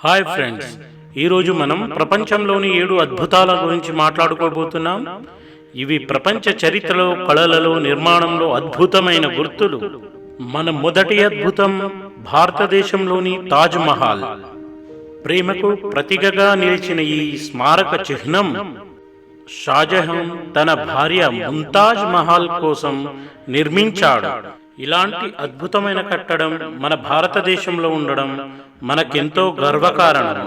Hi friends, ఈరోజు మనం ప్రపంచంలోని 7 అద్భుతాల గురించి మాట్లాడుకోబోతున్నాం. ఇవి ప్రపంచ చరిత్రలో, కళలలో, నిర్మాణంలో అద్భుతమైన గుర్తులు. మన మొదటి అద్భుతం భారతదేశంలోని తాజ్ మహల్. ప్రేమకు ప్రతీకగా నిలిచిన ఈ స్మారక చిహ్నం షాజహాన్ తన భార్య ముంతాజ్ మహల్ కోసం నిర్మించాడు. ఇలాంటి అద్భుతమైన కట్టడం మన భారతదేశంలో ఉండడం మనకెంతో గర్వకారణం.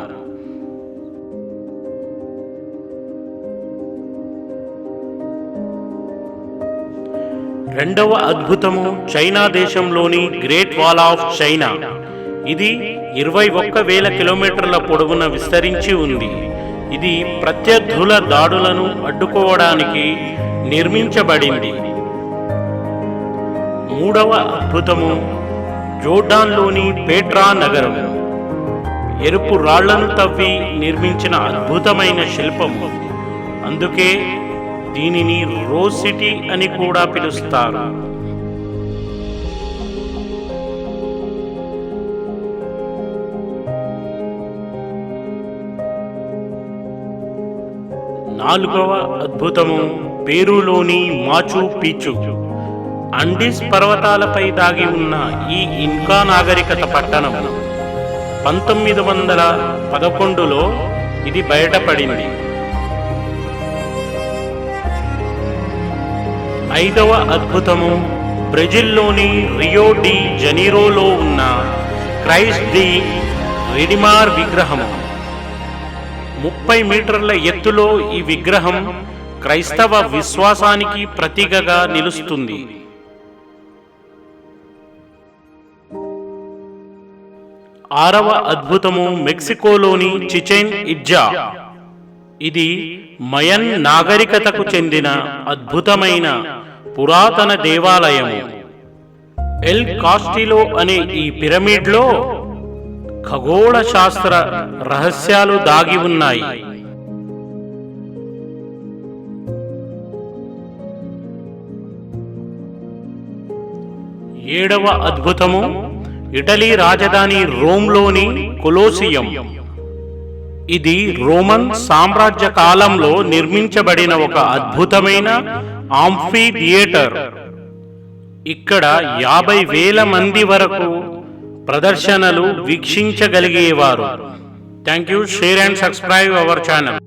రెండవ అద్భుతము చైనా దేశంలోని గ్రేట్ వాల్ ఆఫ్ చైనా. ఇది 21,000 కిలోమీటర్ల పొడవున విస్తరించి ఉంది. ఇది ప్రత్యర్థుల దాడులను అడ్డుకోవడానికి నిర్మించబడింది. మూడవ అద్భుతము జోర్డాన్లోని పెట్రా నగరం. ఎరుపు రాళ్లను తవ్వి నిర్మించిన అద్భుతమైన శిల్పము. అందుకే దీనిని రోజ్ సిటీ అని కూడా పిలుస్తారు. నాలుగవ అద్భుతము పెరూలోని మాచు పిచ్చు. అండీస్ పర్వతాలపై దాగి ఉన్న ఈ ఇన్కా నాగరికత పట్టణం 1911లో ఇది బయటపడింది. ఐదవ అద్భుతము బ్రెజిల్లోని రియో డి జనీరోలో ఉన్న క్రైస్ట్ ది రెడిమార్ విగ్రహము. 30 మీటర్ల ఎత్తులో ఈ విగ్రహం క్రైస్తవ విశ్వాసానికి ప్రతీకగా నిలుస్తుంది. ఆరవ అద్భుతము మెక్సికోలోని చిచెన్ ఇట్జా. ఇది మయన్ నాగరికతకు చెందిన అద్భుతమైన పురాతన దేవాలయము. ఎల్ కాస్టిలో అనే ఈ పిరమిడ్లో ఖగోళ శాస్త్ర రహస్యాలు దాగి ఉన్నాయి. ఏడవ అద్భుతము ఇటలీ రాజధాని రోమ్లోని కొలోసియం. ఇది రోమన్ సామ్రాజ్య కాలంలో నిర్మించబడిన ఒక అద్భుతమైన ఆంఫీ థియేటర్. ఇక్కడ 50,000 మంది వరకు ప్రదర్శనలు వీక్షించగలిగేవారు. Thank you. Share and subscribe our channel.